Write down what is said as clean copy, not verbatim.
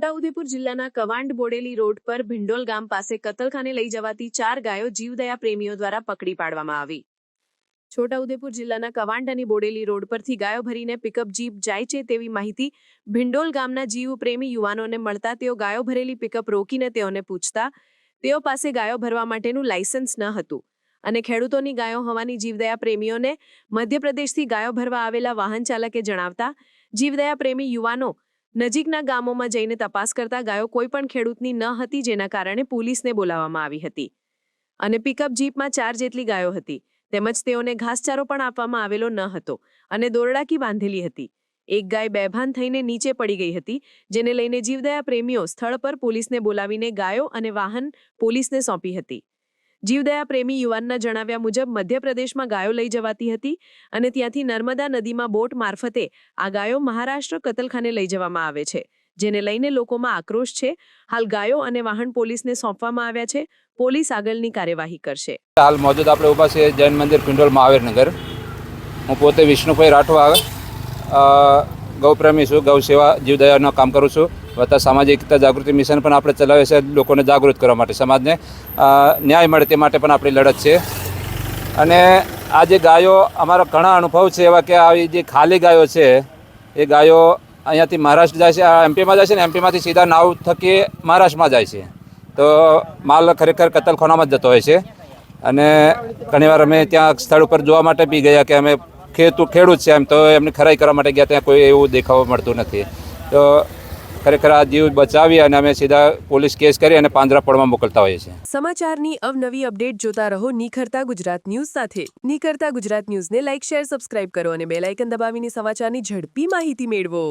છોટાઉદેપુર જિલ્લાના કવાંડ બોડેલી રોડ પર ભિંડોલ ગામ પાસે કતલખાને લઈ જવાતી 4 ગાયો જીવદયા પ્રેમીઓ દ્વારા પકડી પાડવામાં આવી। છોટાઉદેપુર જિલ્લાના કવાંડ અને બોડેલી રોડ પરથી ગાયો ભરીને પિકઅપ જીપ જાય છે તેવી માહિતી ભિંડોલ ગામના જીવ પ્રેમી યુવાનોને મળતા તેઓ ગાયો ભરેલી પિકઅપ રોકીને તેઓને પૂછતા તેઓ પાસે ગાયો ભરવા માટેનું લાયસન્સ ન હતું અને ખેડૂતોની ગાયો હોવાની જીવદયા પ્રેમીઓને મધ્યપ્રદેશથી ગાયો ભરવા આવેલા વાહન ચાલકે જણાવતા જીવદયા પ્રેમી યુવાનો નજીકના ગામોમાં જઈને તપાસ કરતા ગાયો કોઈ પણ ખેડૂતની ન હતી, જેના કારણે પોલીસને બોલાવવામાં આવી હતી અને પિકઅપ જીપમાં 4 જેટલી ગાયો હતી તેમજ તેઓને ઘાસચારો પણ આપવામાં આવેલો ન હતો અને દોરડાકી બાંધેલી હતી। એક ગાય બેભાન થઈને નીચે પડી ગઈ હતી, જેને લઈને જીવદયા પ્રેમીઓ સ્થળ પર પોલીસને બોલાવીને ગાયો અને વાહન પોલીસને સોંપી હતી। જીવદયા પ્રેમી યુવાનના જણાવ્યા મુજબ મધ્યપ્રદેશમાં ગાયો લઈ જવાતી હતી અને ત્યાંથી નર્મદા નદીમાં બોટ મારફતે આ ગાયો મહારાષ્ટ્ર કતલખાને લઈ જવામાં આવે છે, જેને લઈને લોકોમાં આક્રોશ છે। હાલ ગાયો અને વાહન પોલીસને સોંપવામાં આવ્યા છે। પોલીસ આગળની કાર્યવાહી કરશે। હાલ મોજૂદ આપણે ઊભા છે જૈન મંદિર પિંડોલ મહાવીરનગર। હું પોતે વિષ્ણુભાઈ રાઠવા ગૌપ્રેમી છું, ગૌ સેવા જીવદયાનું કામ કરું છું। વત્તા સામાજિક એકતા જાગૃતિ મિશન પણ આપણે ચલાવીએ છીએ લોકોને જાગૃત કરવા માટે, સમાજને ન્યાય મળે તે માટે પણ આપણી લડત છે। અને આ જે ગાયો અમારા ઘણા અનુભવ છે એવા કે આવી જે ખાલી ગાયો છે એ ગાયો અહીંયાથી મહારાષ્ટ્ર જાય છે, એમપીમાં જાય છે ને એમપીમાંથી સીધા નાવ થકી મહારાષ્ટ્રમાં જાય છે, તો માલ ખરેખર કતલખાનામાં જ જતો હોય છે। અને ઘણીવાર અમે ત્યાં સ્થળ ઉપર જોવા માટે બી ગયા કે અમે ખેડૂત છે એમ, તો એમની ખરાઈ કરવા માટે ગયા, ત્યાં કોઈ એવું દેખાવા મળતું નથી। તો ખરેખર આ જીવ બચાવી અને અમે સીધા પોલીસ કેસ કરી અને પાંજરાપોળમાં મોકલતા હોઈએ છીએ। સમાચારની અવનવી અપડેટ જોતા રહો નિખરતા ગુજરાત ન્યૂઝ સાથે। નિખરતા ગુજરાત ન્યૂઝને લાઇક, શેર, સબસ્ક્રાઇબ કરો અને બેલ આઇકન દબાવીને સમાચારની ઝડપી માહિતી મેળવો।